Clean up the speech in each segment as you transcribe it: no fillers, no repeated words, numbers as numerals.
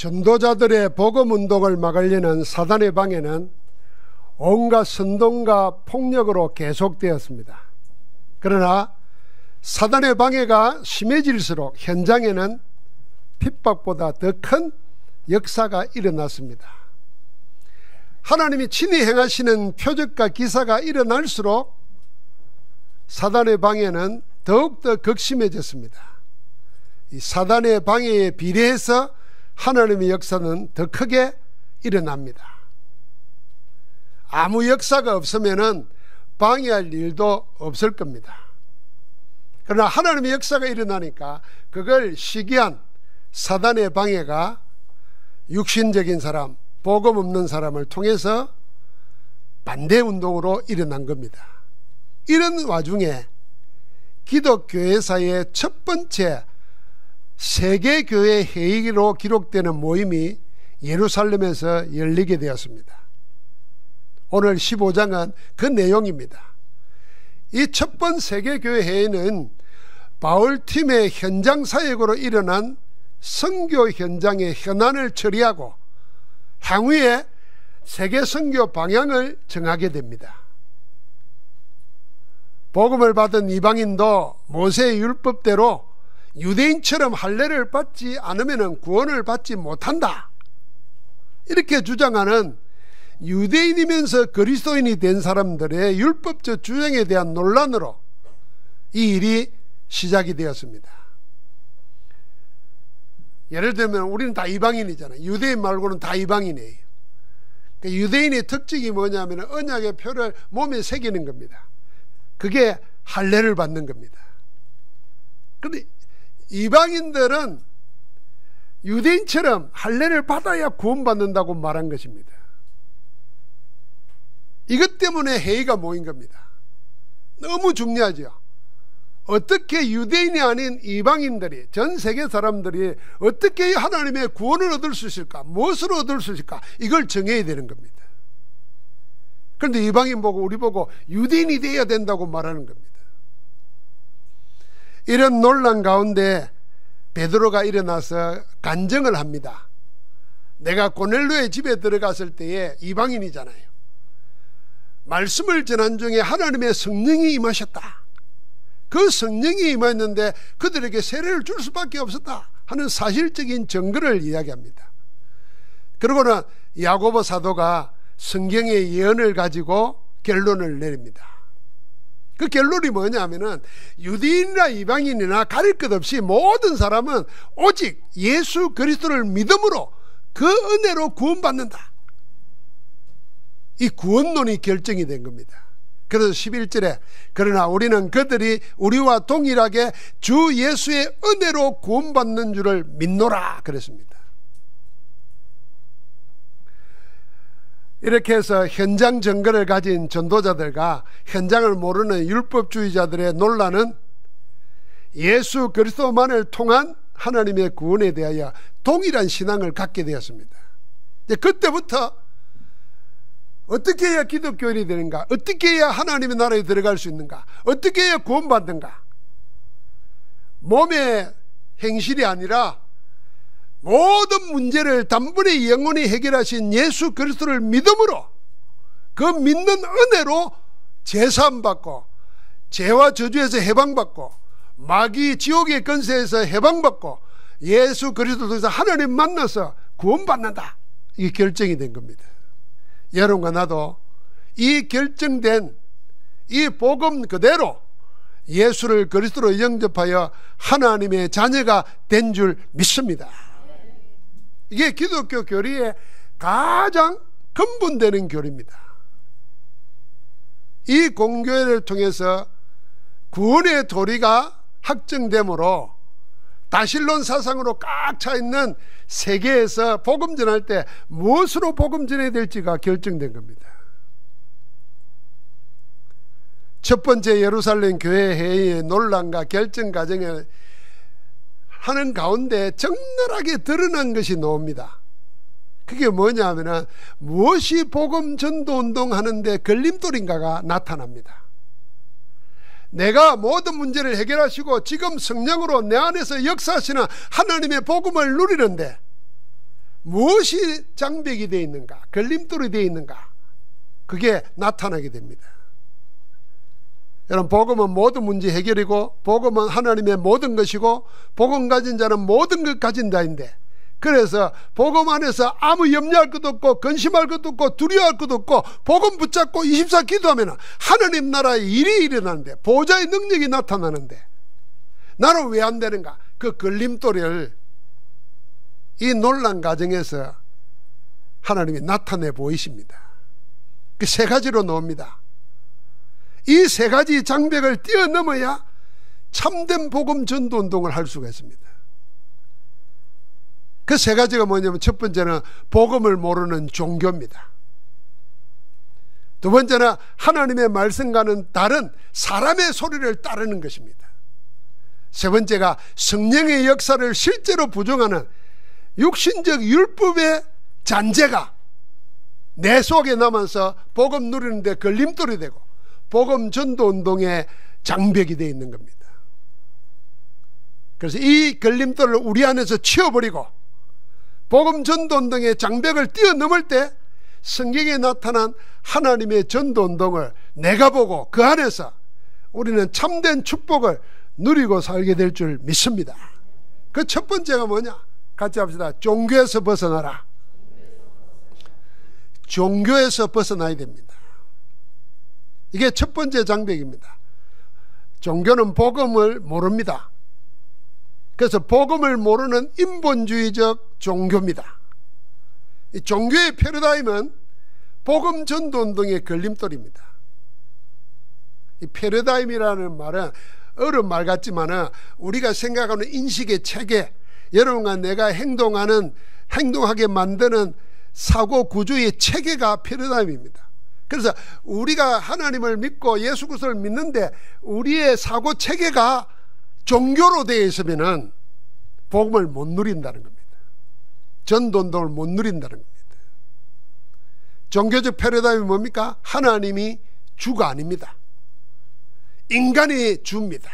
전도자들의 복음운동을 막으려는 사단의 방해는 온갖 선동과 폭력으로 계속되었습니다. 그러나 사단의 방해가 심해질수록 현장에는 핍박보다 더 큰 역사가 일어났습니다. 하나님이 친히 행하시는 표적과 기사가 일어날수록 사단의 방해는 더욱더 극심해졌습니다. 이 사단의 방해에 비례해서 하나님의 역사는 더 크게 일어납니다. 아무 역사가 없으면 방해할 일도 없을 겁니다. 그러나 하나님의 역사가 일어나니까 그걸 시기한 사단의 방해가 육신적인 사람, 복음 없는 사람을 통해서 반대운동으로 일어난 겁니다. 이런 와중에 기독교회사의 첫 번째 세계교회 회의로 기록되는 모임이 예루살렘에서 열리게 되었습니다. 오늘 15장은 그 내용입니다. 이 첫 번 세계교회 회의는 바울팀의 현장 사역으로 일어난 선교 현장의 현안을 처리하고 향후에 세계 선교 방향을 정하게 됩니다. 복음을 받은 이방인도 모세의 율법대로 유대인처럼 할례를 받지 않으면 구원을 받지 못한다, 이렇게 주장하는 유대인이면서 그리스도인이 된 사람들의 율법적 주장에 대한 논란으로 이 일이 시작이 되었습니다. 예를 들면 우리는 다 이방인이잖아요. 유대인 말고는 다 이방인이에요. 그러니까 유대인의 특징이 뭐냐면 언약의 표를 몸에 새기는 겁니다. 그게 할례를 받는 겁니다. 그런데 이방인들은 유대인처럼 할례를 받아야 구원받는다고 말한 것입니다. 이것 때문에 회의가 모인 겁니다. 너무 중요하죠. 어떻게 유대인이 아닌 이방인들이, 전 세계 사람들이 어떻게 하나님의 구원을 얻을 수 있을까, 무엇으로 얻을 수 있을까, 이걸 정해야 되는 겁니다. 그런데 이방인 보고 우리 보고 유대인이 되어야 된다고 말하는 겁니다. 이런 논란 가운데 베드로가 일어나서 간증을 합니다. 내가 고넬료의 집에 들어갔을 때에 이방인이잖아요. 말씀을 전한 중에 하나님의 성령이 임하셨다. 그 성령이 임했는데 그들에게 세례를 줄 수밖에 없었다 하는 사실적인 증거를 이야기합니다. 그러고는 야고보 사도가 성경의 예언을 가지고 결론을 내립니다. 그 결론이 뭐냐면은 유대인이나 이방인이나 가릴 것 없이 모든 사람은 오직 예수 그리스도를 믿음으로 그 은혜로 구원받는다. 이 구원론이 결정이 된 겁니다. 그래서 11절에 그러나 우리는 그들이 우리와 동일하게 주 예수의 은혜로 구원받는 줄을 믿노라 그랬습니다. 이렇게 해서 현장 증거를 가진 전도자들과 현장을 모르는 율법주의자들의 논란은 예수 그리스도만을 통한 하나님의 구원에 대하여 동일한 신앙을 갖게 되었습니다. 이제 그때부터 어떻게 해야 기독교인이 되는가, 어떻게 해야 하나님의 나라에 들어갈 수 있는가, 어떻게 해야 구원받는가, 몸의 행실이 아니라 모든 문제를 단번에 영원히 해결하신 예수 그리스도를 믿음으로, 그 믿는 은혜로 제사함받고 죄와 저주에서 해방받고 마귀 지옥의 권세에서 해방받고 예수 그리스도를 통해서 하나님 만나서 구원받는다, 이게 결정이 된 겁니다. 여러분과 나도 이 결정된 이 복음 그대로 예수를 그리스도로 영접하여 하나님의 자녀가 된 줄 믿습니다. 이게 기독교 교리의 가장 근본되는 교리입니다. 이 공교회를 통해서 구원의 도리가 확정되므로 다실론 사상으로 꽉 차 있는 세계에서 복음 전할 때 무엇으로 복음 전해야 될지가 결정된 겁니다. 첫 번째 예루살렘 교회 회의의 논란과 결정 과정을 하는 가운데 적나라하게 드러난 것이 나옵니다. 그게 뭐냐 하면 무엇이 복음 전도 운동하는데 걸림돌인가가 나타납니다. 내가 모든 문제를 해결하시고 지금 성령으로 내 안에서 역사하시는 하나님의 복음을 누리는데 무엇이 장벽이 되어 있는가, 걸림돌이 되어 있는가, 그게 나타나게 됩니다. 여러분, 복음은 모든 문제 해결이고, 복음은 하나님의 모든 것이고, 복음 가진 자는 모든 것 가진 자인데, 그래서 복음 안에서 아무 염려할 것도 없고 근심할 것도 없고 두려워할 것도 없고 복음 붙잡고 24 기도하면 하나님 나라의 일이 일어나는데, 보좌의 능력이 나타나는데, 나는 왜 안 되는가? 그 걸림돌을 이 논란 과정에서 하나님이 나타내 보이십니다. 그 세 가지로 나옵니다. 이 세 가지 장벽을 뛰어넘어야 참된 복음 전도 운동을 할 수가 있습니다. 그 세 가지가 뭐냐면, 첫 번째는 복음을 모르는 종교입니다. 두 번째는 하나님의 말씀과는 다른 사람의 소리를 따르는 것입니다. 세 번째가 성령의 역사를 실제로 부정하는 육신적 율법의 잔재가 내 속에 남아서 복음 누리는 데 걸림돌이 되고 복음 전도 운동의 장벽이 되어 있는 겁니다. 그래서 이 걸림돌을 우리 안에서 치워버리고 복음 전도 운동의 장벽을 뛰어넘을 때 성경에 나타난 하나님의 전도 운동을 내가 보고 그 안에서 우리는 참된 축복을 누리고 살게 될 줄 믿습니다. 그 첫 번째가 뭐냐? 같이 합시다. 종교에서 벗어나라. 종교에서 벗어나야 됩니다. 이게 첫 번째 장벽입니다. 종교는 복음을 모릅니다. 그래서 복음을 모르는 인본주의적 종교입니다. 이 종교의 패러다임은 복음 전도 운동의 걸림돌입니다. 이 패러다임이라는 말은 어려운 말 같지만 우리가 생각하는 인식의 체계, 여러분과 내가 행동하게 만드는 사고 구조의 체계가 패러다임입니다. 그래서 우리가 하나님을 믿고 예수 그리스도를 믿는데 우리의 사고 체계가 종교로 되어 있으면 복음을 못 누린다는 겁니다. 전도운동을 못 누린다는 겁니다. 종교적 패러다임이 뭡니까? 하나님이 주가 아닙니다. 인간이 주입니다.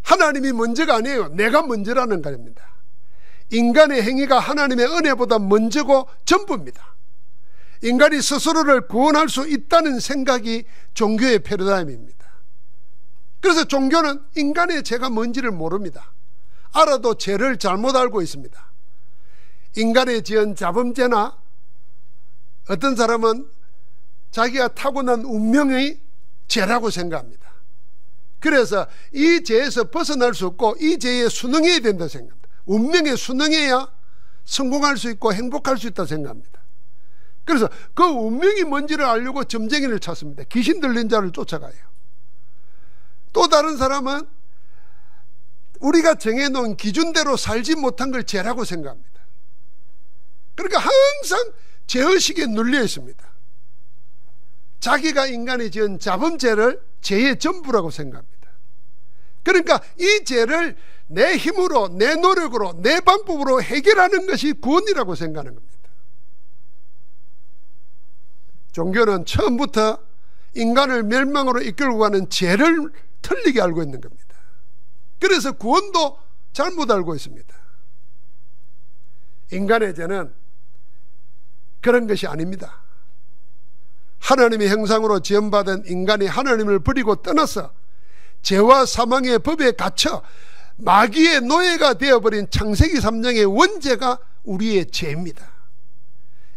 하나님이 먼저가 아니에요. 내가 먼저라는 겁니다. 인간의 행위가 하나님의 은혜보다 먼저고 전부입니다. 인간이 스스로를 구원할 수 있다는 생각이 종교의 패러다임입니다. 그래서 종교는 인간의 죄가 뭔지를 모릅니다. 알아도 죄를 잘못 알고 있습니다. 인간의 지은 자범죄나 어떤 사람은 자기가 타고난 운명의 죄라고 생각합니다. 그래서 이 죄에서 벗어날 수 없고 이 죄에 순응해야 된다 생각합니다. 운명에 순응해야 성공할 수 있고 행복할 수 있다 생각합니다. 그래서 그 운명이 뭔지를 알려고 점쟁이를 찾습니다. 귀신 들린 자를 쫓아가요. 또 다른 사람은 우리가 정해놓은 기준대로 살지 못한 걸 죄라고 생각합니다. 그러니까 항상 죄의식에 눌려 있습니다. 자기가 인간이 지은 자범죄를 죄의 전부라고 생각합니다. 그러니까 이 죄를 내 힘으로, 내 노력으로, 내 방법으로 해결하는 것이 구원이라고 생각하는 겁니다. 종교는 처음부터 인간을 멸망으로 이끌고 가는 죄를 틀리게 알고 있는 겁니다. 그래서 구원도 잘못 알고 있습니다. 인간의 죄는 그런 것이 아닙니다. 하나님의 형상으로 지음받은 인간이 하나님을 버리고 떠나서 죄와 사망의 법에 갇혀 마귀의 노예가 되어버린 창세기 3장의 원죄가 우리의 죄입니다.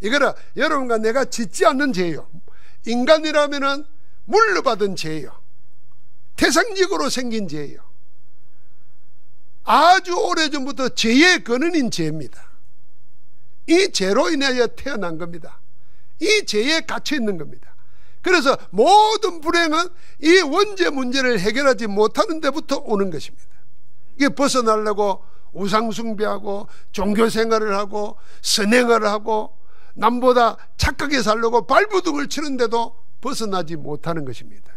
이거는 여러분과 내가 짓지 않는 죄예요. 인간이라면 물려받은 죄예요. 태생적으로 생긴 죄예요. 아주 오래전부터 죄의 근원인 죄입니다. 이 죄로 인하여 태어난 겁니다. 이 죄에 갇혀 있는 겁니다. 그래서 모든 불행은 이 원죄 문제를 해결하지 못하는 데부터 오는 것입니다. 이게 벗어나려고 우상숭배하고 종교생활을 하고 선행을 하고 남보다 착하게 살려고 발부둥을 치는데도 벗어나지 못하는 것입니다.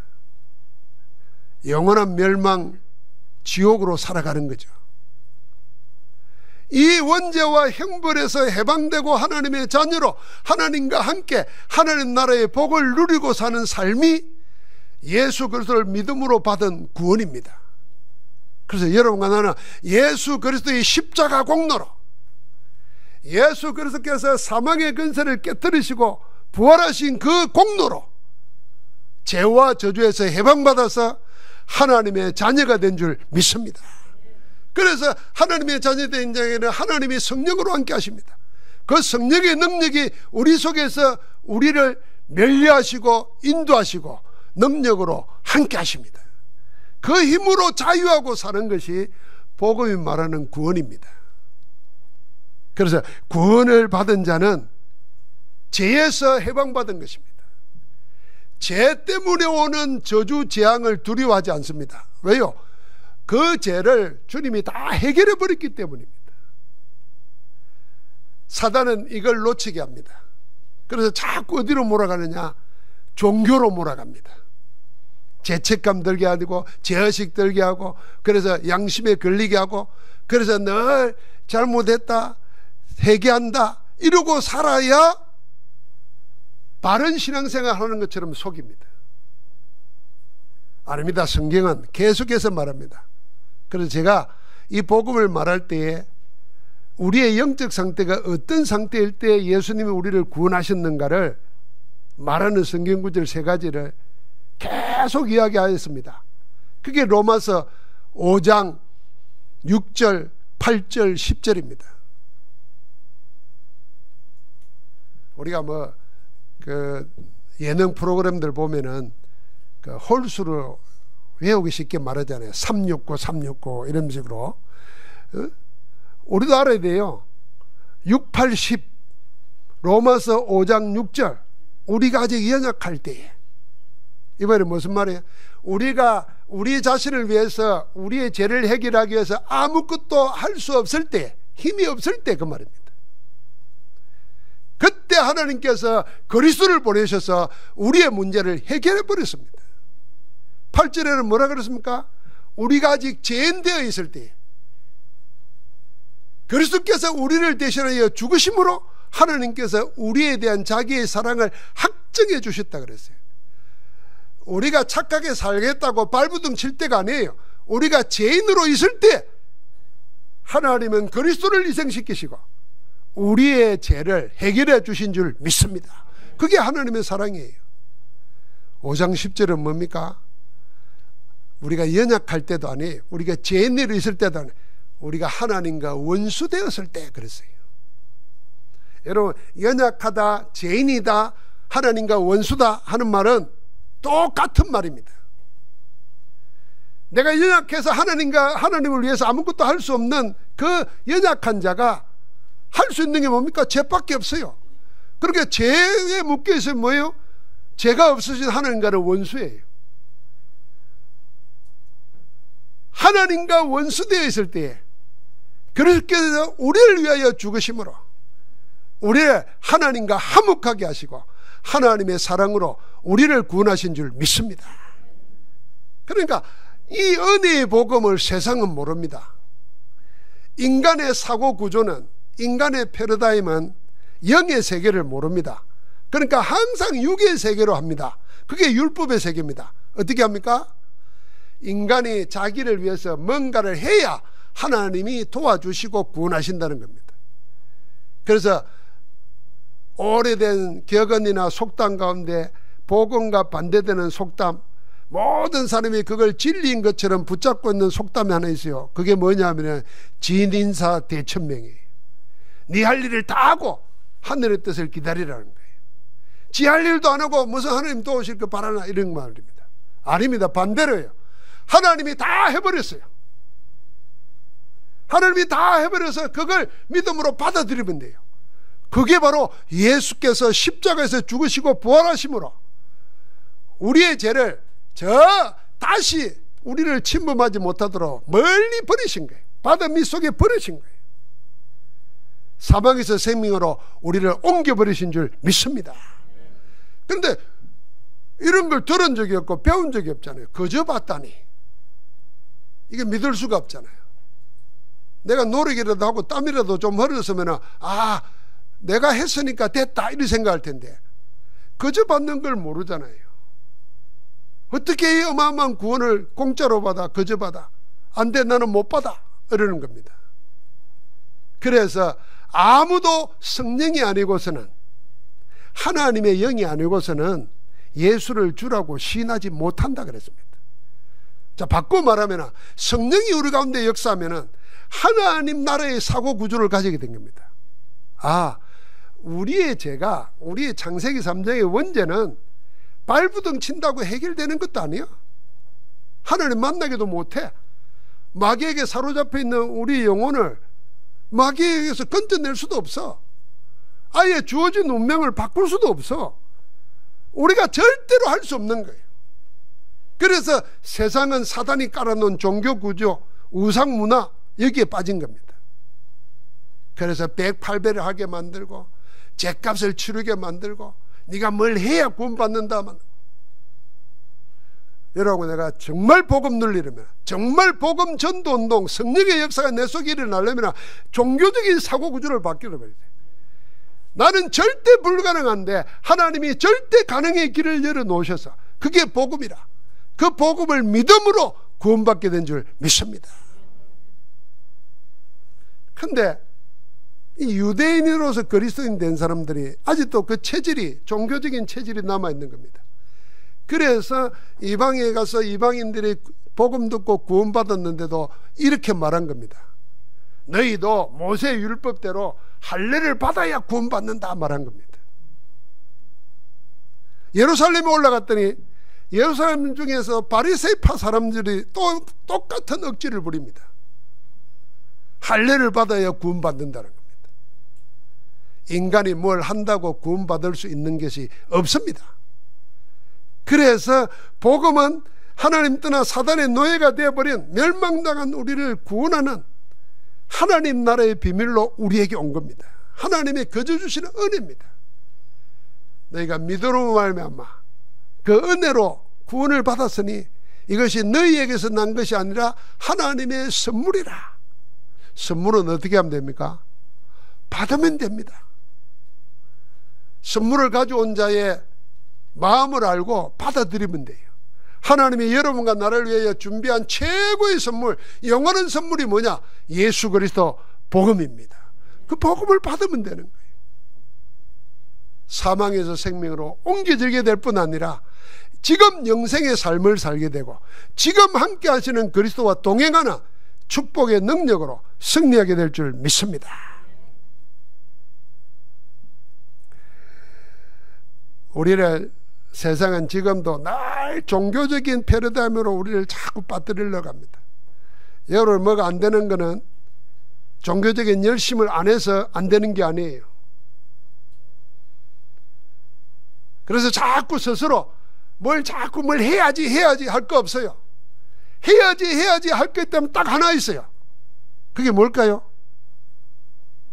영원한 멸망, 지옥으로 살아가는 거죠. 이 원죄와 형벌에서 해방되고 하나님의 자녀로 하나님과 함께 하나님 나라의 복을 누리고 사는 삶이 예수 그리스도를 믿음으로 받은 구원입니다. 그래서 여러분과 나는 예수 그리스도의 십자가 공로로 예수 그리스도께서 사망의 근세를 깨뜨리시고 부활하신 그 공로로 죄와 저주에서 해방받아서 하나님의 자녀가 된 줄 믿습니다. 그래서 하나님의 자녀된 자에게는 하나님이 성령으로 함께 하십니다. 그 성령의 능력이 우리 속에서 우리를 멸리하시고 인도하시고 능력으로 함께 하십니다. 그 힘으로 자유하고 사는 것이 복음이 말하는 구원입니다. 그래서 구원을 받은 자는 죄에서 해방받은 것입니다. 죄 때문에 오는 저주 재앙을 두려워하지 않습니다. 왜요? 그 죄를 주님이 다 해결해 버렸기 때문입니다. 사단은 이걸 놓치게 합니다. 그래서 자꾸 어디로 몰아가느냐? 종교로 몰아갑니다. 죄책감 들게 하고 죄의식 들게 하고, 그래서 양심에 걸리게 하고, 그래서 늘 잘못했다 회개한다 이러고 살아야 바른 신앙생활 하는 것처럼 속입니다. 아닙니다. 성경은 계속해서 말합니다. 그래서 제가 이 복음을 말할 때에 우리의 영적 상태가 어떤 상태일 때 예수님이 우리를 구원하셨는가를 말하는 성경 구절 3가지를 계속 이야기하였습니다. 그게 로마서 5장 6절, 8절, 10절입니다. 우리가 그 예능 프로그램들 보면은 그 홀수로 외우기 쉽게 말하잖아요. 369, 369 이런 식으로. 우리도 알아야 돼요. 6, 8, 10 로마서 5장 6절 우리가 아직 연약할 때에, 이번에 무슨 말이에요? 우리가 우리 자신을 위해서 우리의 죄를 해결하기 위해서 아무것도 할 수 없을 때, 힘이 없을 때 그 말입니다. 그때 하나님께서 그리스도를 보내셔서 우리의 문제를 해결해 버렸습니다. 8절에는 뭐라 그랬습니까? 우리가 아직 죄인 되어 있을 때 그리스도께서 우리를 대신하여 죽으심으로 하나님께서 우리에 대한 자기의 사랑을 확정해 주셨다 그랬어요. 우리가 착하게 살겠다고 발부둥 칠 때가 아니에요. 우리가 죄인으로 있을 때 하나님은 그리스도를 희생시키시고 우리의 죄를 해결해 주신 줄 믿습니다. 그게 하나님의 사랑이에요. 5장 10절은 뭡니까? 우리가 연약할 때도 아니에요. 우리가 죄인으로 있을 때도 아니에요. 우리가 하나님과 원수 되었을 때 그랬어요. 여러분, 연약하다, 죄인이다, 하나님과 원수다 하는 말은 똑같은 말입니다. 내가 연약해서 하나님을 위해서 아무것도 할 수 없는 그 연약한 자가 할 수 있는 게 뭡니까? 죄밖에 없어요. 그러니까 죄에 묶여 있으면 뭐예요? 죄가 없으신 하나님과는 원수예요. 하나님과 원수되어 있을 때에 그리스도께서 우리를 위하여 죽으심으로 우리를 하나님과 화목하게 하시고 하나님의 사랑으로 우리를 구원하신 줄 믿습니다. 그러니까 이 은혜의 복음을 세상은 모릅니다. 인간의 사고 구조는, 인간의 패러다임은 영의 세계를 모릅니다. 그러니까 항상 육의 세계로 합니다. 그게 율법의 세계입니다. 어떻게 합니까? 인간이 자기를 위해서 뭔가를 해야 하나님이 도와주시고 구원하신다는 겁니다. 그래서 오래된 격언이나 속담 가운데 복음과 반대되는 속담, 모든 사람이 그걸 진리인 것처럼 붙잡고 있는 속담이 하나 있어요. 그게 뭐냐면 진인사 대천명이에요. 네 할 일을 다 하고 하늘의 뜻을 기다리라는 거예요. 지 할 일도 안 하고 무슨 하나님 도우실 거 바라나 이런 말입니다. 아닙니다. 반대로예요. 하나님이 다 해버렸어요. 하나님이 다 해버려서 그걸 믿음으로 받아들이면 돼요. 그게 바로 예수께서 십자가에서 죽으시고 부활하심으로 우리의 죄를 다시 우리를 침범하지 못하도록 멀리 버리신 거예요. 바다 밑속에 버리신 거예요. 사망에서 생명으로 우리를 옮겨버리신 줄 믿습니다. 그런데 이런 걸 들은 적이 없고 배운 적이 없잖아요. 그저 봤다니 이게 믿을 수가 없잖아요. 내가 노력이라도 하고 땀이라도 좀 흘렸으면 내가 했으니까 됐다 이렇게 생각할 텐데 그저 받는 걸 모르잖아요. 어떻게 이 어마어마한 구원을 공짜로 받아, 그저 받아, 안 돼 나는 못 받아 이러는 겁니다. 그래서 아무도 성령이 아니고서는, 하나님의 영이 아니고서는 예수를 주라고 시인하지 못한다 그랬습니다. 자, 바꿔 말하면 성령이 우리 가운데 역사하면 하나님 나라의 사고 구조를 가지게 된 겁니다. 우리의 죄가, 우리의 창세기 3장의 원죄는 발부둥 친다고 해결되는 것도 아니야. 하나님 만나기도 못해. 마귀에게 사로잡혀 있는 우리 영혼을 마귀에게서 건져낼 수도 없어. 아예 주어진 운명을 바꿀 수도 없어. 우리가 절대로 할 수 없는 거예요. 그래서 세상은 사단이 깔아놓은 종교 구조, 우상 문화, 여기에 빠진 겁니다. 그래서 108배를 하게 만들고 죗값을 치르게 만들고 네가 뭘 해야 구원받는다만. 여러분, 내가 정말 복음 누리려면, 정말 복음 전도운동, 성령의 역사가 내 속에 일어나려면 종교적인 사고구조를 바뀌어야 돼. 나는 절대 불가능한데 하나님이 절대 가능의 길을 열어놓으셔서, 그게 복음이라. 그 복음을 믿음으로 구원받게 된 줄 믿습니다. 근데 이 유대인으로서 그리스도인 된 사람들이 아직도 그 체질이, 종교적인 체질이 남아있는 겁니다. 그래서 이방에 가서 이방인들이 복음 듣고 구원받았는데도 이렇게 말한 겁니다. 너희도 모세 율법대로 할례를 받아야 구원받는다 말한 겁니다. 예루살렘에 올라갔더니 예루살렘 중에서 바리새파 사람들이 또 똑같은 억지를 부립니다. 할례를 받아야 구원받는다는 겁니다. 인간이 뭘 한다고 구원받을 수 있는 것이 없습니다. 그래서 복음은 하나님 떠나 사단의 노예가 되어버린 멸망당한 우리를 구원하는 하나님 나라의 비밀로 우리에게 온 겁니다. 하나님의 거저 주시는 은혜입니다. 너희가 믿음으로 말미암아 그 은혜로 구원을 받았으니 이것이 너희에게서 난 것이 아니라 하나님의 선물이라. 선물은 어떻게 하면 됩니까? 받으면 됩니다. 선물을 가져온 자의 마음을 알고 받아들이면 돼요. 하나님이 여러분과 나를 위하여 준비한 최고의 선물, 영원한 선물이 뭐냐? 예수 그리스도 복음입니다. 그 복음을 받으면 되는 거예요. 사망에서 생명으로 옮겨지게 될 뿐 아니라 지금 영생의 삶을 살게 되고 지금 함께 하시는 그리스도와 동행하는 축복의 능력으로 승리하게 될 줄 믿습니다. 우리를 세상은 지금도 늘 종교적인 패러다임으로 우리를 자꾸 빠뜨리려고 합니다. 여러분, 뭐가 안 되는 거는 종교적인 열심을 안 해서 안 되는 게 아니에요. 그래서 자꾸 스스로 자꾸 뭘 해야지 할 거 없어요. 해야지 할 거 있다면 딱 하나 있어요. 그게 뭘까요?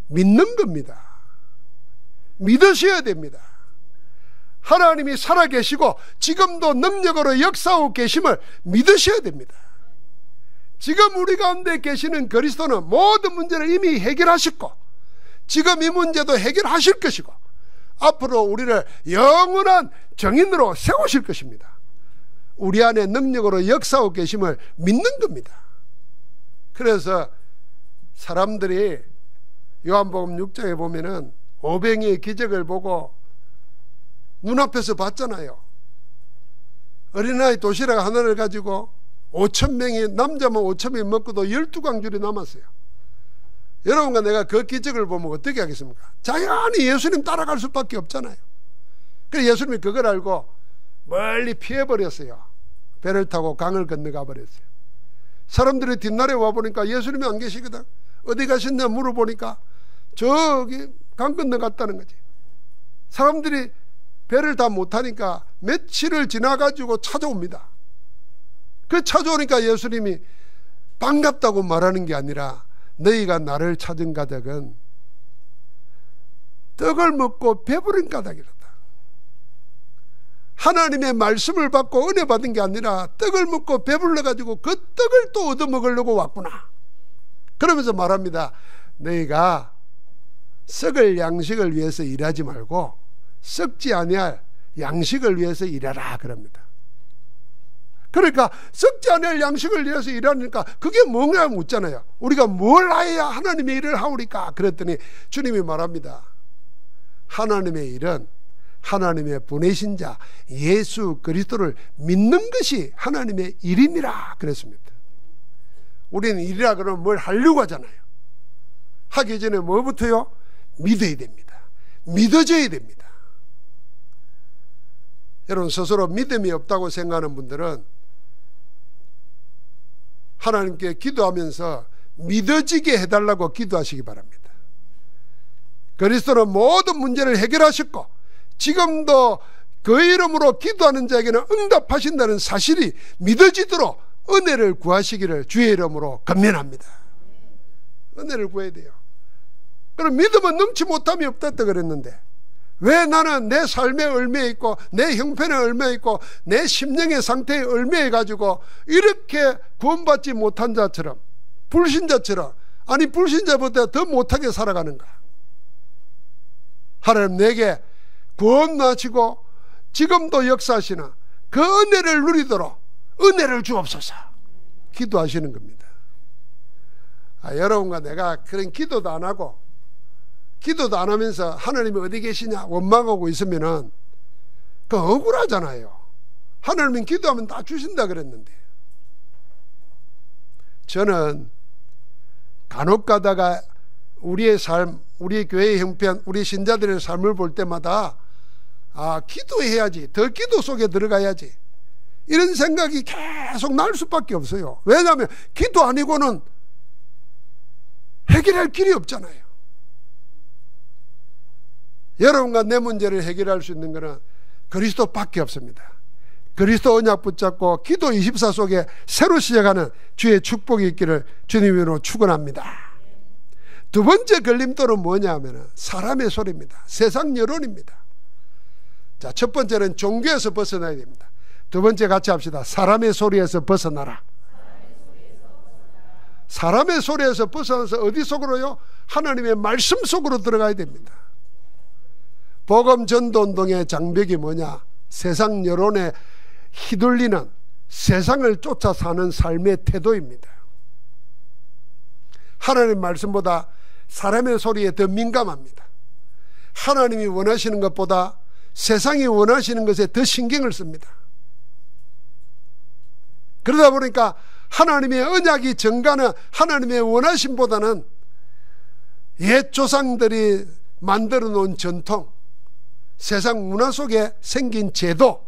믿는 겁니다. 믿으셔야 됩니다. 하나님이 살아계시고 지금도 능력으로 역사하고 계심을 믿으셔야 됩니다. 지금 우리 가운데 계시는 그리스도는 모든 문제를 이미 해결하셨고 지금 이 문제도 해결하실 것이고 앞으로 우리를 영원한 정인으로 세우실 것입니다. 우리 안에 능력으로 역사하고 계심을 믿는 겁니다. 그래서 사람들이 요한복음 6장에 보면은 오병이의 기적을 보고 눈앞에서 봤잖아요. 어린아이 도시락 하나를 가지고 5,000명이, 남자만 5,000명이 먹고도 12광줄이 남았어요. 여러분과 내가 그 기적을 보면 어떻게 하겠습니까? 당연히 예수님 따라갈 수밖에 없잖아요. 그래서 예수님이 그걸 알고 멀리 피해버렸어요. 배를 타고 강을 건너가 버렸어요. 사람들이 뒷날에 와보니까 예수님이 안 계시거든. 어디 가셨냐 물어보니까 저기 강 건너갔다는 거지. 사람들이 배를 다 못하니까 며칠을 지나가지고 찾아옵니다. 그 찾아오니까 예수님이 반갑다고 말하는 게 아니라 너희가 나를 찾은 까닭은 떡을 먹고 배부른 까닭이라다. 하나님의 말씀을 받고 은혜 받은 게 아니라 떡을 먹고 배불러가지고 그 떡을 또 얻어먹으려고 왔구나. 그러면서 말합니다. 너희가 썩을 양식을 위해서 일하지 말고 썩지 아니할 양식을 위해서 일하라 그럽니다. 그러니까 썩지 않을 양식을 위해서 일하니까 그게 뭔가 묻잖아요. 우리가 뭘 해야 하나님의 일을 하오리까? 그랬더니 주님이 말합니다. 하나님의 일은 하나님의 보내신 자 예수 그리스도를 믿는 것이 하나님의 일이니라 그랬습니다. 우리는 일이라 그러면 뭘 하려고 하잖아요. 하기 전에 뭐부터요? 믿어야 됩니다. 믿어져야 됩니다. 여러분, 스스로 믿음이 없다고 생각하는 분들은 하나님께 기도하면서 믿어지게 해달라고 기도하시기 바랍니다. 그리스도는 모든 문제를 해결하셨고 지금도 그 이름으로 기도하는 자에게는 응답하신다는 사실이 믿어지도록 은혜를 구하시기를 주의 이름으로 권면합니다. 은혜를 구해야 돼요. 그럼 믿음은 넘치 못함이 없다 그랬는데 왜 나는 내 삶에 얽매여 있고 내 형편에 얽매여 있고 내 심령의 상태에 얽매여 가지고 이렇게 구원받지 못한 자처럼, 불신자처럼, 아니 불신자보다 더 못하게 살아가는가? 하나님 내게 구원하시고 지금도 역사하시는 그 은혜를 누리도록 은혜를 주옵소서 기도하시는 겁니다. 여러분과 내가 그런 기도도 안 하고 기도도 안 하면서 하나님이 어디 계시냐 원망하고 있으면은 그 억울하잖아요. 하나님은 기도하면 다 주신다 그랬는데. 저는 간혹 가다가 우리의 삶, 우리 교회의 형편, 우리 신자들의 삶을 볼 때마다 기도해야지, 더 기도 속에 들어가야지, 이런 생각이 계속 날 수밖에 없어요. 왜냐하면 기도 아니고는 해결할 길이 없잖아요. 여러분과 내 문제를 해결할 수 있는 것은 그리스도밖에 없습니다. 그리스도 언약 붙잡고 기도 24 속에 새로 시작하는 주의 축복이 있기를 주님으로 축원합니다. 두 번째 걸림돌은 뭐냐 하면 사람의 소리입니다. 세상 여론입니다. 자, 첫 번째는 종교에서 벗어나야 됩니다. 두 번째 같이 합시다. 사람의 소리에서 벗어나라. 사람의 소리에서 벗어나서 어디 속으로요? 하나님의 말씀 속으로 들어가야 됩니다. 복음 전도 운동의 장벽이 뭐냐? 세상 여론에 휘둘리는, 세상을 쫓아 사는 삶의 태도입니다. 하나님 말씀보다 사람의 소리에 더 민감합니다. 하나님이 원하시는 것보다 세상이 원하시는 것에 더 신경을 씁니다. 그러다 보니까 하나님의 언약이 정가는 하나님의 원하심보다는 옛 조상들이 만들어 놓은 전통, 세상 문화 속에 생긴 제도,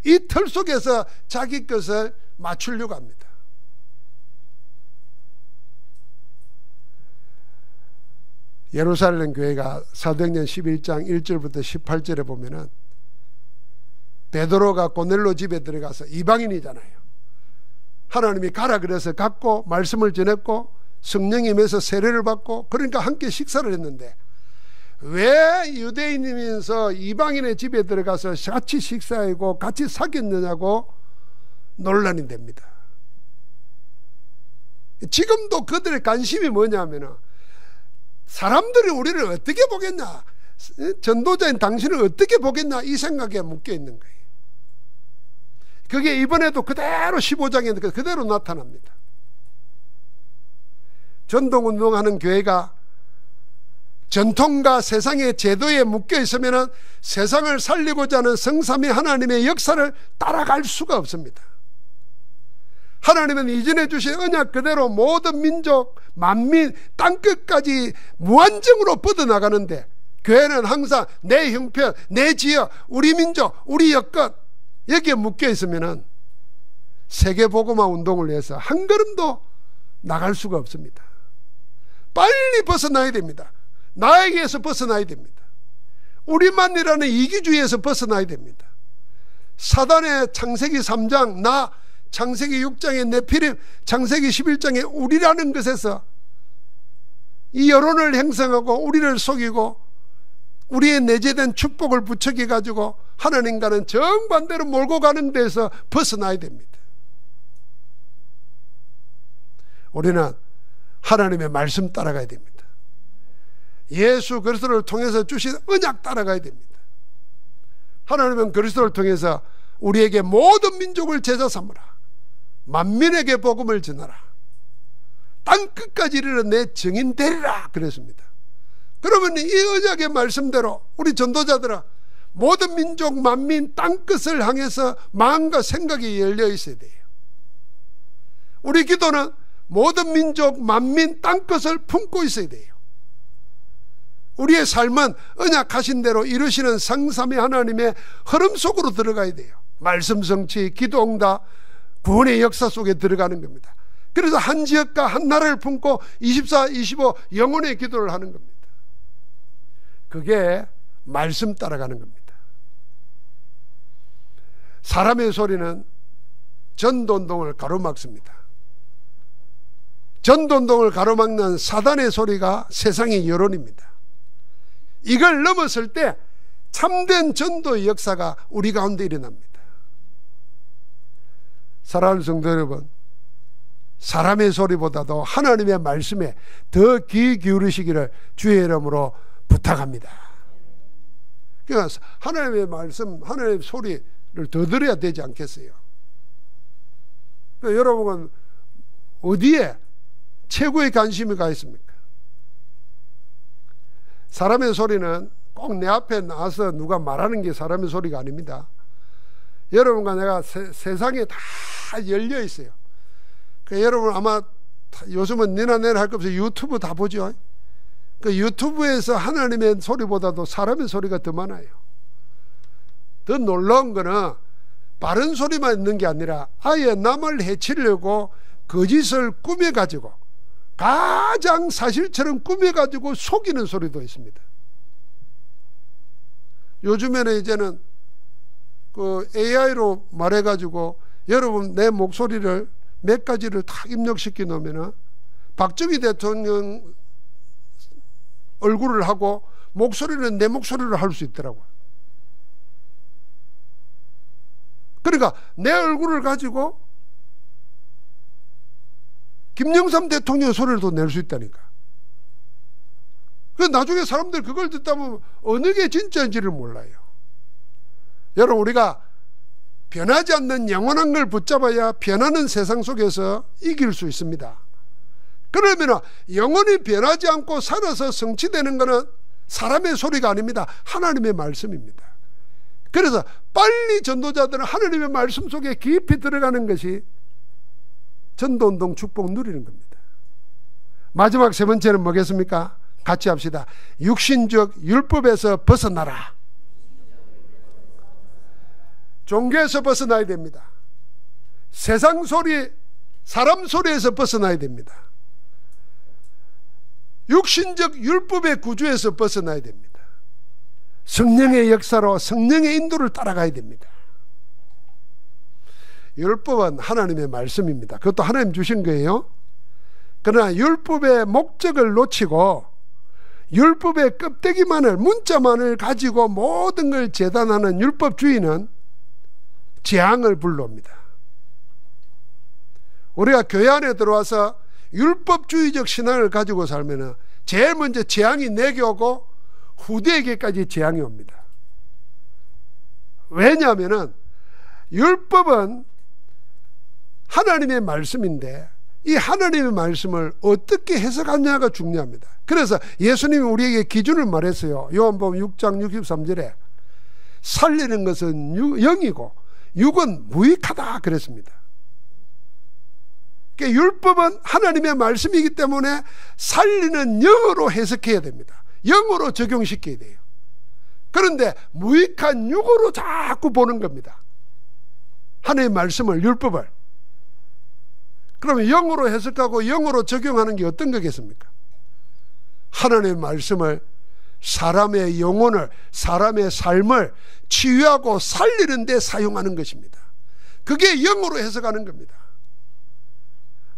이 틀 속에서 자기 것을 맞추려고 합니다. 예루살렘 교회가 사도행전 11장 1절부터 18절에 보면은 베드로가 고넬로 집에 들어가서 이방인이잖아요. 하나님이 가라 그래서 갔고 말씀을 전했고 성령이 임해서 세례를 받고 그러니까 함께 식사를 했는데 왜 유대인이면서 이방인의 집에 들어가서 같이 식사하고 같이 사귀었느냐고 논란이 됩니다. 지금도 그들의 관심이 뭐냐면 사람들이 우리를 어떻게 보겠냐, 전도자인 당신을 어떻게 보겠냐, 이 생각에 묶여 있는 거예요. 그게 이번에도 그대로 15장에 그대로 나타납니다. 전도운동하는 교회가 전통과 세상의 제도에 묶여 있으면 세상을 살리고자 하는 성삼위 하나님의 역사를 따라갈 수가 없습니다. 하나님은 이전에 주신 언약 그대로 모든 민족, 만민, 땅끝까지 무한정으로 뻗어나가는데 교회는 항상 내 형편, 내 지역, 우리 민족, 우리 여건 여기에 묶여 있으면 세계복음화 운동을 위해서 한 걸음도 나갈 수가 없습니다. 빨리 벗어나야 됩니다. 나에게서 벗어나야 됩니다. 우리만이라는 이기주의에서 벗어나야 됩니다. 사단의 창세기 3장 나, 창세기 6장의 네피림, 창세기 11장의 우리라는 것에서 이 여론을 형성하고 우리를 속이고 우리의 내재된 축복을 부추겨 가지고 하나님과는 정반대로 몰고 가는 데서 벗어나야 됩니다. 우리는 하나님의 말씀 따라가야 됩니다. 예수 그리스도를 통해서 주신 언약 따라가야 됩니다. 하나님은 그리스도를 통해서 우리에게 모든 민족을 제자 삼으라. 만민에게 복음을 전하라. 땅끝까지 이르러 내 증인 되리라 그랬습니다. 그러면 이 언약의 말씀대로 우리 전도자들은 모든 민족 만민 땅끝을 향해서 마음과 생각이 열려 있어야 돼요. 우리 기도는 모든 민족 만민 땅끝을 품고 있어야 돼요. 우리의 삶은 언약하신 대로 이루시는 성삼위 하나님의 흐름 속으로 들어가야 돼요. 말씀 성취, 기도 응답, 구원의 역사 속에 들어가는 겁니다. 그래서 한 지역과 한 나라를 품고 24, 25 영혼의 기도를 하는 겁니다. 그게 말씀 따라가는 겁니다. 사람의 소리는 전도운동을 가로막습니다. 전도운동을 가로막는 사단의 소리가 세상의 여론입니다. 이걸 넘었을 때 참된 전도의 역사가 우리 가운데 일어납니다. 사랑하는 성도 여러분, 사람의 소리보다도 하나님의 말씀에 더 귀 기울이시기를 주의 이름으로 부탁합니다. 그러니까 하나님의 말씀, 하나님의 소리를 더 들어야 되지 않겠어요? 그러니까 여러분은 어디에 최고의 관심이 가 있습니까? 사람의 소리는 꼭 내 앞에 나와서 누가 말하는 게 사람의 소리가 아닙니다. 여러분과 내가 세상에 다 열려 있어요. 그러니까 여러분 아마 요즘은 니나 내나 할 것 없이 유튜브 다 보죠. 그 유튜브에서 하나님의 소리보다도 사람의 소리가 더 많아요. 더 놀라운 거는 바른 소리만 있는 게 아니라 아예 남을 해치려고 거짓을 꾸며가지고 가장 사실처럼 꾸며가지고 속이는 소리도 있습니다. 요즘에는 이제는 그 AI로 말해가지고 여러분 내 목소리를 몇 가지를 다 입력시켜 놓으면은 박정희 대통령 얼굴을 하고 목소리는 내 목소리를 할 수 있더라고요. 그러니까 내 얼굴을 가지고 김영삼 대통령 소리도 낼 수 있다니까. 그 나중에 사람들 그걸 듣다 보면 어느 게 진짜인지를 몰라요. 여러분 우리가 변하지 않는 영원한 걸 붙잡아야 변하는 세상 속에서 이길 수 있습니다. 그러면 영원히 변하지 않고 살아서 성취되는 것은 사람의 소리가 아닙니다. 하나님의 말씀입니다. 그래서 빨리 전도자들은 하나님의 말씀 속에 깊이 들어가는 것이 전도운동 축복 누리는 겁니다. 마지막 세 번째는 뭐겠습니까? 같이 합시다. 육신적 율법에서 벗어나라. 종교에서 벗어나야 됩니다. 세상 소리, 사람 소리에서 벗어나야 됩니다. 육신적 율법의 구조에서 벗어나야 됩니다. 성령의 역사로 성령의 인도를 따라가야 됩니다. 율법은 하나님의 말씀입니다. 그것도 하나님 주신 거예요. 그러나 율법의 목적을 놓치고 율법의 껍데기만을, 문자만을 가지고 모든 걸 재단하는 율법주의는 재앙을 불러옵니다. 우리가 교회 안에 들어와서 율법주의적 신앙을 가지고 살면 제일 먼저 재앙이 내게 오고 후대에게까지 재앙이 옵니다. 왜냐하면 율법은 하나님의 말씀인데 이 하나님의 말씀을 어떻게 해석하냐가 중요합니다. 그래서 예수님이 우리에게 기준을 말했어요. 요한복음 6장 63절에 살리는 것은 영이고 육은 무익하다 그랬습니다. 그러니까 율법은 하나님의 말씀이기 때문에 살리는 영으로 해석해야 됩니다. 영으로 적용시켜야 돼요. 그런데 무익한 육으로 자꾸 보는 겁니다. 하나님의 말씀을, 율법을. 그러면 영으로 해석하고 영으로 적용하는 게 어떤 거겠습니까? 하나님의 말씀을 사람의 영혼을, 사람의 삶을 치유하고 살리는 데 사용하는 것입니다. 그게 영으로 해석하는 겁니다.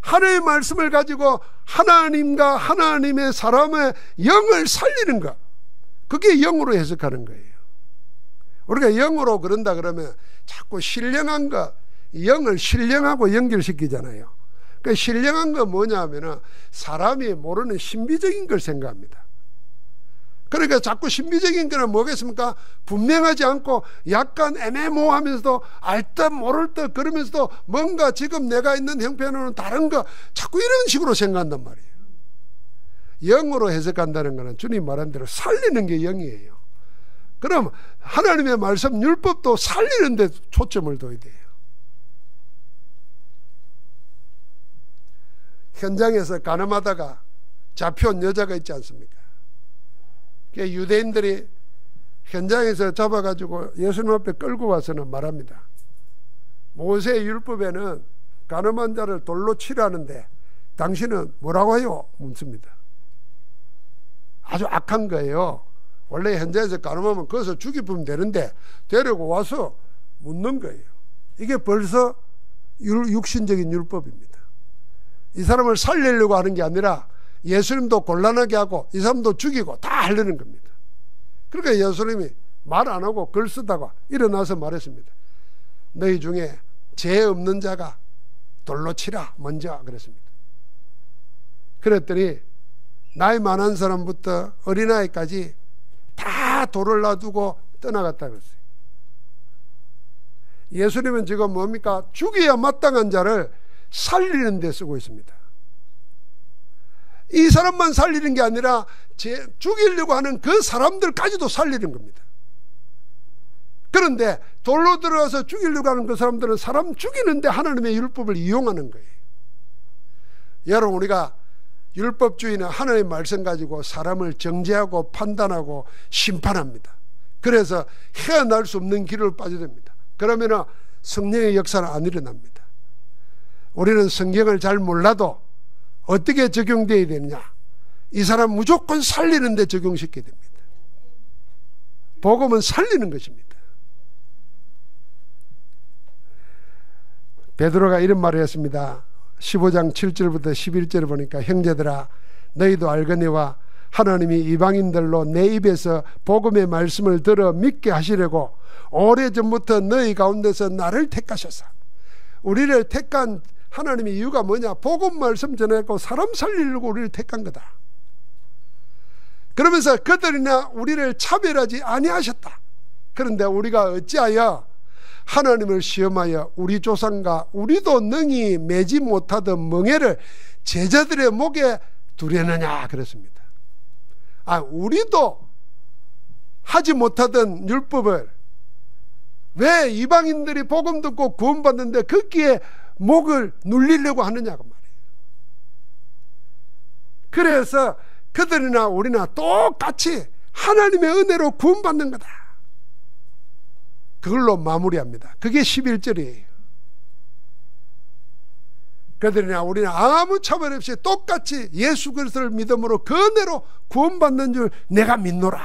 하나님의 말씀을 가지고 하나님과 하나님의 사람의 영을 살리는 것, 그게 영으로 해석하는 거예요. 우리가 영으로 그런다 그러면 자꾸 신령한 거, 영을 신령하고 연결시키잖아요. 그 신령한 건 뭐냐 하면 사람이 모르는 신비적인 걸 생각합니다. 그러니까 자꾸 신비적인 거는 뭐겠습니까? 분명하지 않고 약간 애매모호하면서도 알 듯 모를 듯 그러면서도 뭔가 지금 내가 있는 형편으로는 다른 거 자꾸 이런 식으로 생각한단 말이에요. 영으로 해석한다는 것은 주님 말한 대로 살리는 게 영이에요. 그럼 하나님의 말씀 율법도 살리는 데 초점을 둬야 돼요. 현장에서 간음하다가 잡혀온 여자가 있지 않습니까? 유대인들이 현장에서 잡아가지고 예수님 앞에 끌고 와서는 말합니다. 모세의 율법에는 간음한 자를 돌로 치라는데 당신은 뭐라고 해요? 묻습니다. 아주 악한 거예요. 원래 현장에서 간음하면 거기서 죽이면 되는데 데리고 와서 묻는 거예요. 이게 벌써 육신적인 율법입니다. 이 사람을 살리려고 하는 게 아니라 예수님도 곤란하게 하고 이 사람도 죽이고 다 하려는 겁니다. 그러니까 예수님이 말 안 하고 글 쓰다가 일어나서 말했습니다. 너희 중에 죄 없는 자가 돌로 치라 먼저 그랬습니다. 그랬더니 나이 많은 사람부터 어린아이까지 다 돌을 놔두고 떠나갔다 그랬어요. 예수님은 지금 뭡니까? 죽여야 마땅한 자를 살리는 데 쓰고 있습니다. 이 사람만 살리는 게 아니라 죽이려고 하는 그 사람들까지도 살리는 겁니다. 그런데 돌로 들어가서 죽이려고 하는 그 사람들은 사람 죽이는데 하나님의 율법을 이용하는 거예요. 여러분, 우리가 율법주의는 하나님의 말씀 가지고 사람을 정죄하고 판단하고 심판합니다. 그래서 헤어날 수 없는 길을 빠져듭니다. 그러면 성령의 역사는 안 일어납니다. 우리는 성경을 잘 몰라도 어떻게 적용되어야 되느냐? 이 사람 무조건 살리는 데 적용시켜야 됩니다. 복음은 살리는 것입니다. 베드로가 이런 말을 했습니다. 15장 7절부터 11절을 보니까 형제들아 너희도 알거니와 하나님이 이방인들로 내 입에서 복음의 말씀을 들어 믿게 하시려고 오래전부터 너희 가운데서 나를 택하셨사. 우리를 택한 하나님의 이유가 뭐냐? 복음 말씀 전하고 사람 살리려고 우리를 택한 거다. 그러면서 그들이나 우리를 차별하지 아니하셨다. 그런데 우리가 어찌하여 하나님을 시험하여 우리 조상과 우리도 능히 매지 못하던 멍에를 제자들의 목에 두려느냐 그랬습니다. 우리도 하지 못하던 율법을 왜 이방인들이 복음 듣고 구원받는데 거기에 목을 눌리려고 하느냐고 말이에요. 그래서 그들이나 우리나 똑같이 하나님의 은혜로 구원받는 거다. 그걸로 마무리합니다. 그게 11절이에요. 그들이나 우리는 아무 차별 없이 똑같이 예수 그리스도를 믿음으로 그 은혜로 구원받는 줄 내가 믿노라.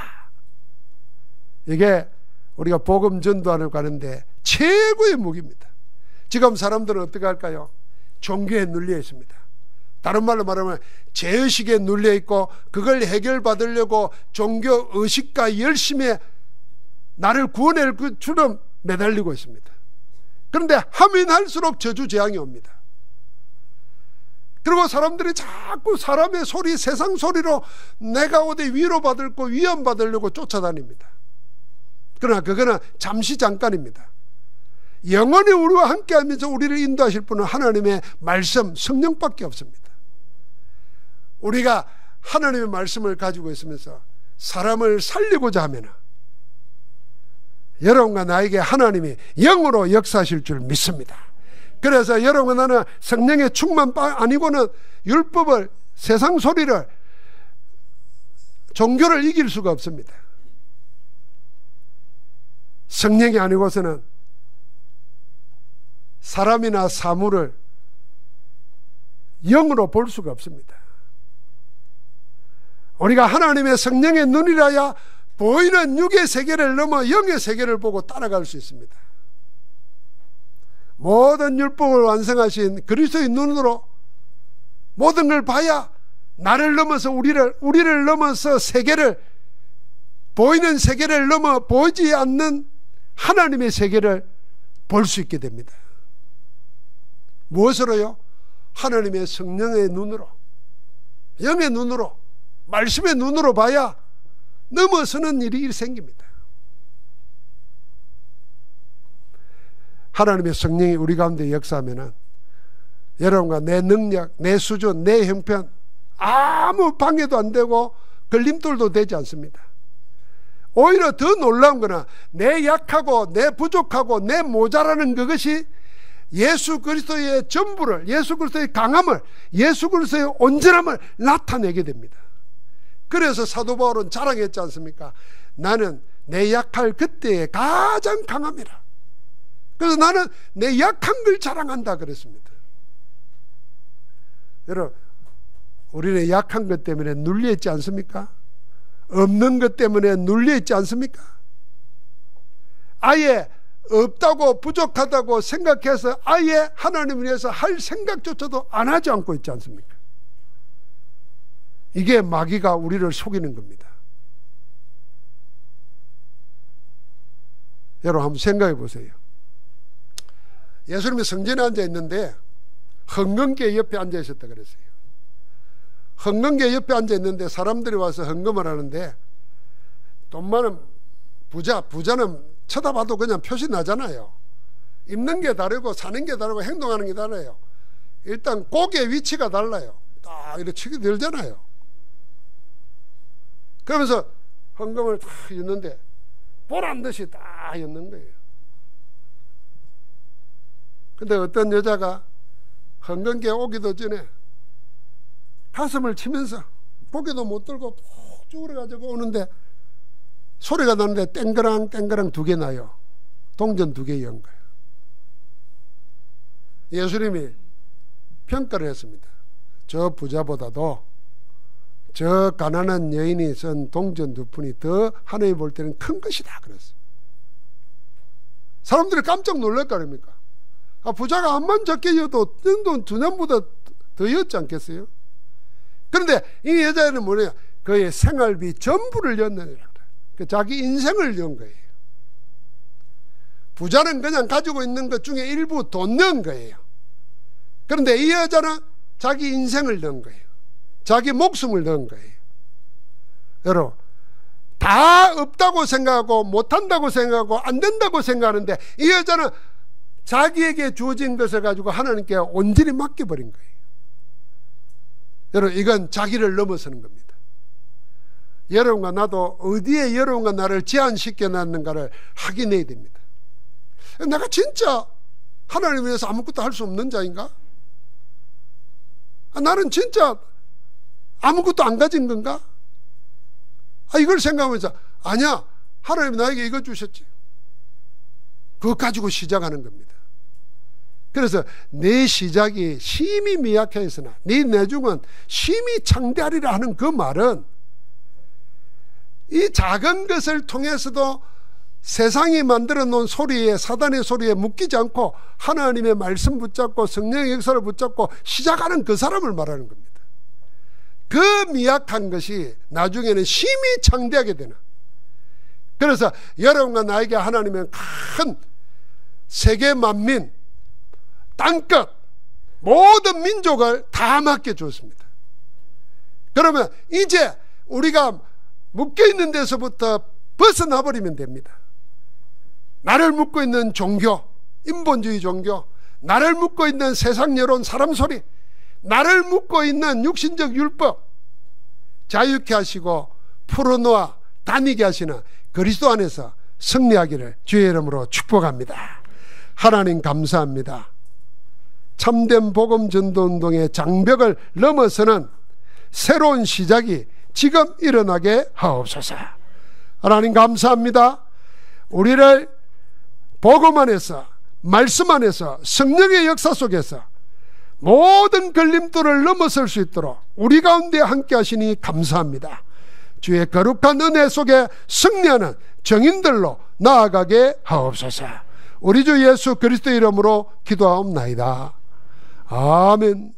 이게 우리가 복음 전도하러 가는데 최고의 무기입니다. 지금 사람들은 어떻게 할까요? 종교에 눌려 있습니다. 다른 말로 말하면 죄의식에 눌려 있고 그걸 해결받으려고 종교 의식과 열심에 나를 구원할 것처럼 매달리고 있습니다. 그런데 하면 할수록 저주재앙이 옵니다. 그리고 사람들이 자꾸 사람의 소리, 세상 소리로 내가 어디 위로받을 거 위안받으려고 쫓아다닙니다. 그러나 그거는 잠시 잠깐입니다. 영원히 우리와 함께하면서 우리를 인도하실 분은 하나님의 말씀, 성령밖에 없습니다. 우리가 하나님의 말씀을 가지고 있으면서 사람을 살리고자 하면 여러분과 나에게 하나님이 영으로 역사하실 줄 믿습니다. 그래서 여러분과 나는 성령의 충만 아니고는 율법을, 세상 소리를, 종교를 이길 수가 없습니다. 성령이 아니고서는 사람이나 사물을 영으로 볼 수가 없습니다. 우리가 하나님의 성령의 눈이라야 보이는 육의 세계를 넘어 영의 세계를 보고 따라갈 수 있습니다. 모든 율법을 완성하신 그리스도의 눈으로 모든 걸 봐야 나를 넘어서 우리를 넘어서 세계를, 보이는 세계를 넘어 보이지 않는 하나님의 세계를 볼 수 있게 됩니다. 무엇으로요? 하나님의 성령의 눈으로, 영의 눈으로, 말씀의 눈으로 봐야 넘어서는 일이 생깁니다. 하나님의 성령이 우리 가운데 역사하면은 여러분과 내 능력, 내 수준, 내 형편 아무 방해도 안 되고 걸림돌도 되지 않습니다. 오히려 더 놀라운 거는 내 약하고 내 부족하고 내 모자라는 그것이 예수 그리스도의 전부를, 예수 그리스도의 강함을, 예수 그리스도의 온전함을 나타내게 됩니다. 그래서 사도 바울은 자랑했지 않습니까? 나는 내 약할 그때에 가장 강함이라. 그래서 나는 내 약한 걸 자랑한다 그랬습니다. 여러분, 우리는 약한 것 때문에 눌려있지 않습니까? 없는 것 때문에 눌려있지 않습니까? 아예 없다고 부족하다고 생각해서 아예 하나님을 위해서 할 생각조차도 안 하지 않고 있지 않습니까? 이게 마귀가 우리를 속이는 겁니다. 여러분 한번 생각해 보세요. 예수님이 성전에 앉아 있는데 헌금계 옆에 앉아 있었다 그랬어요. 헌금계 옆에 앉아 있는데 사람들이 와서 헌금을 하는데 돈 많은 부자는 쳐다봐도 그냥 표시 나잖아요. 입는 게 다르고 사는 게 다르고 행동하는 게 달라요. 일단 고개 위치가 달라요. 딱 이렇게 치기 들잖아요. 그러면서 헌금을 딱 였는데 보란 듯이 딱 였는 거예요. 근데 어떤 여자가 헌금계 오기도 전에 가슴을 치면서 고개도 못 들고 푹 쭈그려가지고 오는데 소리가 나는데 땡그랑 땡그랑 2개 나요. 동전 2개 연 거예요. 예수님이 평가를 했습니다. 저 부자보다도 저 가난한 여인이 쓴 동전 2푼이 더 하나님 볼 때는 큰 것이다 그랬어요. 사람들이 깜짝 놀랄 거 아닙니까? 부자가 암만 적게 여도 돈 2년보다 더 였지 않겠어요? 그런데 이 여자는 뭐냐? 그의 생활비 전부를 였느니라. 자기 인생을 연 거예요. 부자는 그냥 가지고 있는 것 중에 일부 돈 넣은 거예요. 그런데 이 여자는 자기 인생을 넣은 거예요. 자기 목숨을 넣은 거예요. 여러분, 다 없다고 생각하고 못한다고 생각하고 안 된다고 생각하는데 이 여자는 자기에게 주어진 것을 가지고 하나님께 온전히 맡겨버린 거예요. 여러분, 이건 자기를 넘어서는 겁니다. 여러분과 나도 어디에 여러분과 나를 제한시켜 놨는가를 확인해야 됩니다. 내가 진짜 하나님을 위해서 아무것도 할 수 없는 자인가? 나는 진짜 아무것도 안 가진 건가? 이걸 생각하면서 아니야, 하나님이 나에게 이거 주셨지. 그거 가지고 시작하는 겁니다. 그래서 내 시작이 심히 미약하였으나 네 내중은 심히 창대하리라 하는 그 말은 이 작은 것을 통해서도 세상이 만들어 놓은 소리에, 사단의 소리에 묶이지 않고 하나님의 말씀 붙잡고 성령의 역사를 붙잡고 시작하는 그 사람을 말하는 겁니다. 그 미약한 것이 나중에는 심히 창대하게 되는. 그래서 여러분과 나에게 하나님은 큰 세계 만민, 땅끝 모든 민족을 다 맡겨주었습니다. 그러면 이제 우리가 묶여있는 데서부터 벗어나 버리면 됩니다. 나를 묶고 있는 종교, 인본주의 종교, 나를 묶고 있는 세상 여론, 사람 소리, 나를 묶고 있는 육신적 율법 자유케 하시고 풀어놓아 다니게 하시는 그리스도 안에서 승리하기를 주의 이름으로 축복합니다. 하나님 감사합니다. 참된 복음 전도운동의 장벽을 넘어서는 새로운 시작이 지금 일어나게 하옵소서. 하나님 감사합니다. 우리를 복음 안에서, 말씀 안에서, 성령의 역사 속에서 모든 걸림돌을 넘어설 수 있도록 우리 가운데 함께 하시니 감사합니다. 주의 거룩한 은혜 속에 승리하는 정인들로 나아가게 하옵소서. 우리 주 예수 그리스도 이름으로 기도하옵나이다. 아멘.